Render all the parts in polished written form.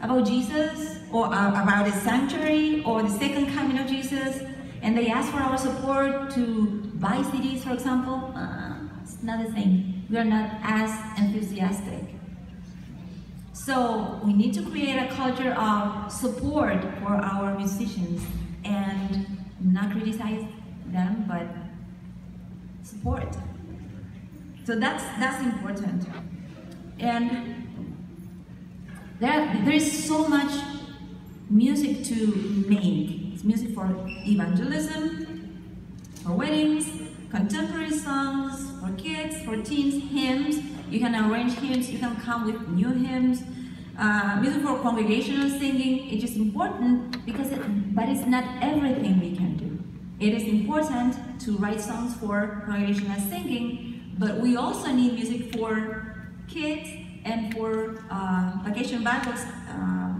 about Jesus, or about the sanctuary, or the second coming of Jesus, and they ask for our support to buy CDs, for example, it's not the same. We are not as enthusiastic. So we need to create a culture of support for our musicians and not criticize them, but support. So that's important. And there is so much music to make. It's music for evangelism, for weddings, contemporary songs, for kids, for teens, hymns. You can arrange hymns, you can come with new hymns. Music for congregational singing, it is important but it's not everything we can do. It is important to write songs for congregational singing, but we also need music for kids and for vacation Bibles,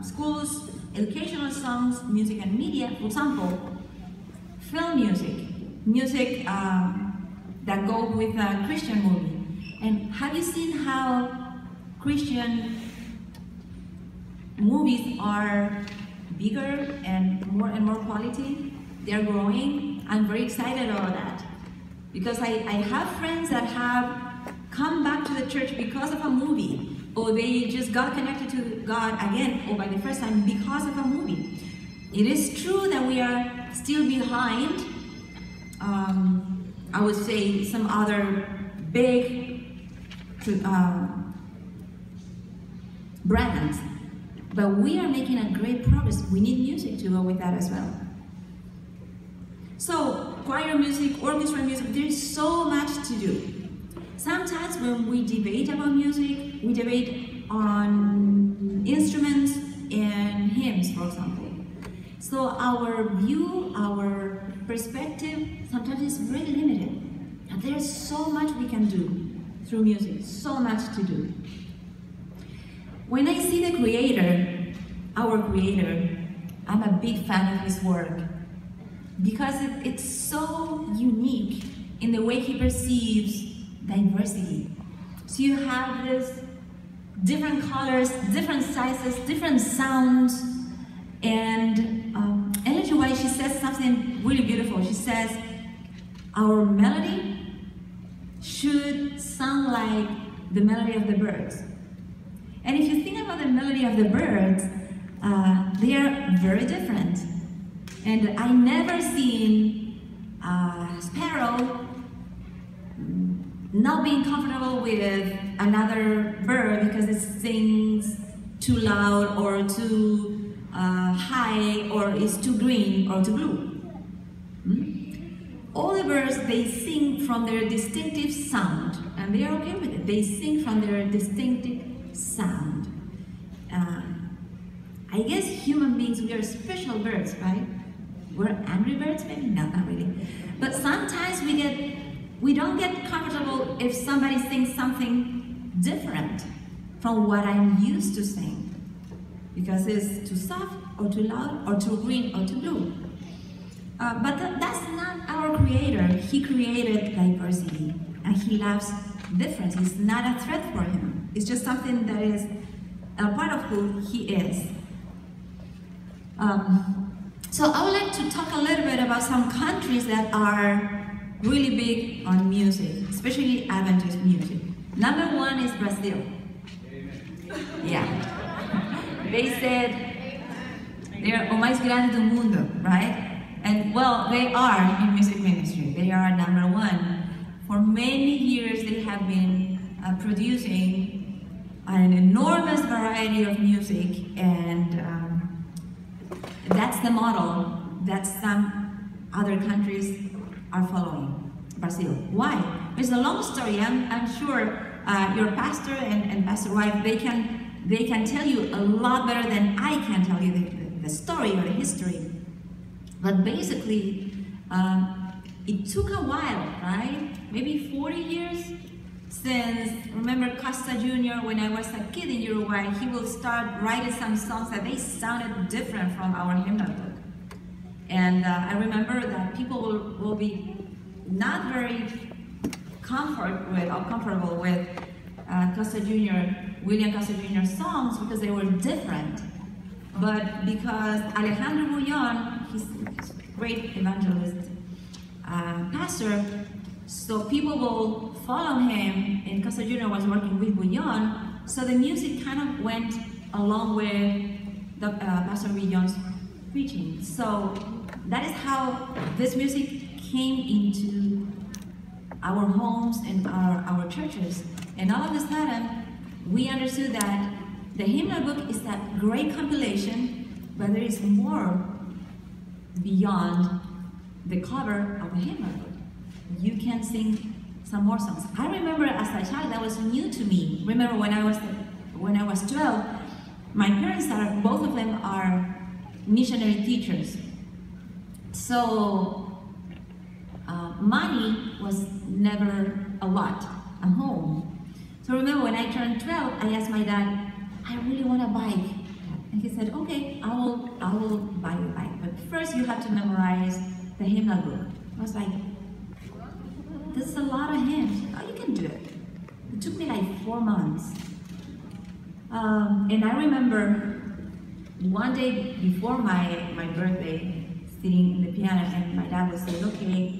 schools, educational songs, music and media. For example, film music that go with a Christian movie. And have you seen how Christian movies are bigger and more quality? They're growing. I'm very excited about that. Because I have friends that have come back to the church because of a movie, or they just got connected to God again, or by the first time because of a movie. It is true that we are still behind, I would say, some other big brands, but we are making a great progress. We need music to go with that as well. So, choir music, orchestra music, there's so much to do. Sometimes when we debate about music, we debate on instruments and hymns, for example. So our view, our perspective, sometimes is really limited. And there's so much we can do through music, so much to do. When I see the Creator, our Creator, I'm a big fan of his work because it's so unique in the way he perceives diversity. So you have this different colors, different sizes, different sounds, and Ellen G. White, she says something really beautiful. She says, our melody should sound like the melody of the birds. And if you think about the melody of the birds, they are very different. And I never seen a sparrow not being comfortable with another bird because it sings too loud or too high, or is too green or too blue. All the birds, they sing from their distinctive sound, and they are okay with it. They sing from their distinctive sound. I guess human beings, we are special birds, right? We're angry birds, maybe? No, not really. But sometimes we don't get comfortable if somebody sings something different from what I'm used to sing, because it's too soft, or too loud, or too green, or too blue. But that's not our Creator. He created diversity, and he loves difference. It's not a threat for him. It's just something that is a part of who he is. So I would like to talk a little bit about some countries that are really big on music, especially Adventist music. Number one is Brazil. Yeah. They said they're o mais grande do mundo, right? And well, they are in music ministry. They are number one. For many years, they have been producing an enormous variety of music, and that's the model that some other countries are following. Brazil. Why? There's a long story. I'm sure your pastor and Pastor Wife, they can tell you a lot better than I can tell you the story or the history. But basically, it took a while, right? Maybe 40 years since, remember Costa Jr., when I was a kid in Uruguay, he will start writing some songs that they sounded different from our hymnal book. And I remember that people will be not very comfortable with William Costa Jr. songs because they were different. But because Alejandro Bullon, he's a great evangelist, pastor, so people will follow him, and Costa Jr. was working with Bullon, so the music kind of went along with the Pastor Bullon's preaching. So that is how this music came into our homes and our churches. And all of a sudden, we understood that the hymnal book is that great compilation, but there is more beyond the cover of the hymnal book. You can sing some more songs. I remember as a child, that was new to me. Remember when I was 12, my parents both of them are missionary teachers. So money was never a lot at home. So remember when I turned 12, I asked my dad, I really want a bike. And he said, okay, I will buy you a bike. But first you have to memorize the hymnal book. I was like, this is a lot of hymns. Oh, you can do it. It took me like 4 months. And I remember one day before my birthday, sitting in the piano, and my dad would say, okay,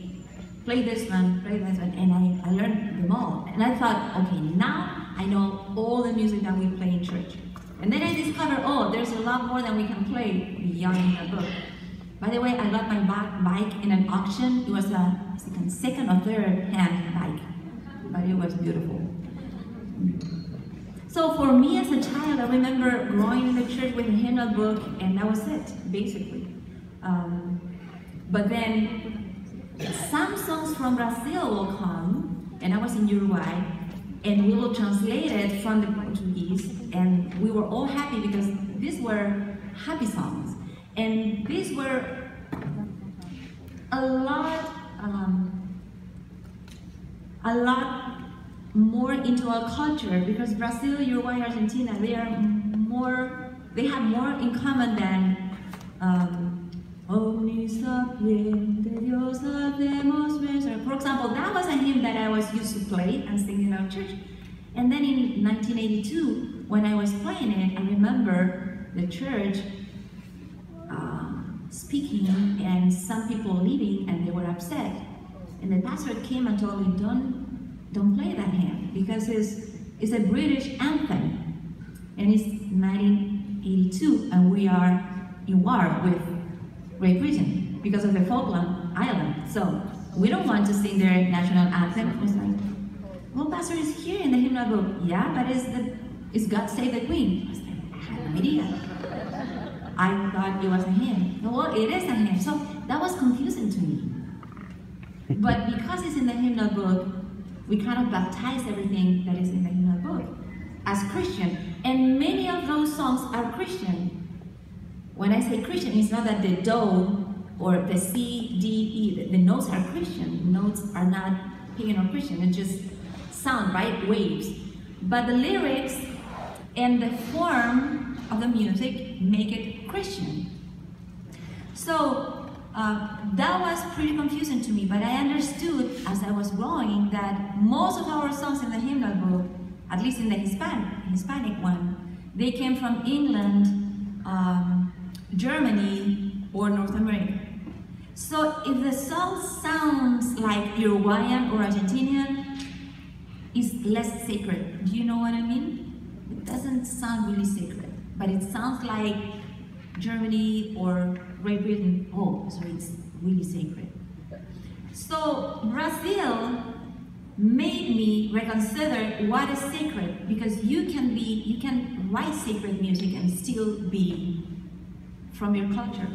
play this one, and I learned them all. And I thought, okay, now I know all the music that we play in church. And then I discovered, oh, there's a lot more that we can play beyond the book. By the way, I got my bike in an auction. It was a second or third hand bike, but it was beautiful. So for me as a child, I remember growing in the church with a hymnal book, and that was it, basically. But then some songs from Brazil will come, and I was in Uruguay, and we will translate it from the Portuguese, and we were all happy because these were happy songs. And these were a lot more into our culture, because Brazil, Uruguay, Argentina, they have more in common than Omnisapiente Dios habemos vencido. For example, that was a hymn that I was used to play and sing in our church. And then in 1982, when I was playing it, I remember the church speaking and some people leaving, and they were upset. And the pastor came and told me, don't play that hymn, because it's a British anthem. And it's 1982, and we are in war with Great Britain because of the Falkland Island. So we don't want to sing their national anthem. I was like, well, pastor, is here in the hymnal book. Yeah, but it's God Save the Queen. I was like, I had no idea. I thought it was a hymn. Well, it is a hymn. So that was confusing to me. But because it's in the hymnal book, we kind of baptize everything that is in the hymnal book as Christian. And many of those songs are Christian. When I say Christian, it's not that the do or the C, D, E, the notes are Christian. Notes are not pagan or Christian. It's just sound, right? Waves. But the lyrics and the form of the music make it Christian. So that was pretty confusing to me, but I understood as I was growing that most of our songs in the hymnal book, at least in the Hispanic one, they came from England, Germany, or North America. So if the song sounds like Uruguayan or Argentinian, it's less sacred. Do you know what I mean? It doesn't sound really sacred, but it sounds like Germany or Great Britain. Oh, so it's really sacred. So Brazil made me reconsider what is sacred, because you can write sacred music and still be from your culture.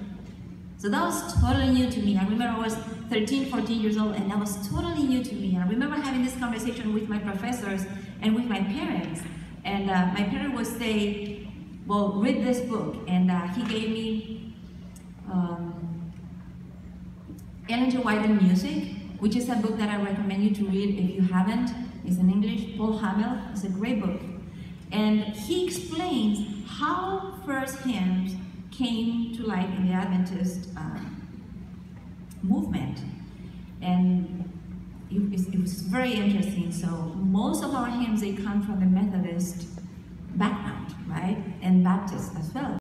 So that was totally new to me. I remember I was 13, 14 years old, and that was totally new to me. And I remember having this conversation with my professors and with my parents. And my parent would say, well, read this book. And he gave me Ellen G. White and Music, which is a book that I recommend you to read if you haven't. It's in English. Paul Hamill. It's a great book. And he explains how first hymns came to life in the Adventist movement. And it was very interesting. So most of our hymns, they come from the Methodist background, right? And Baptist as well.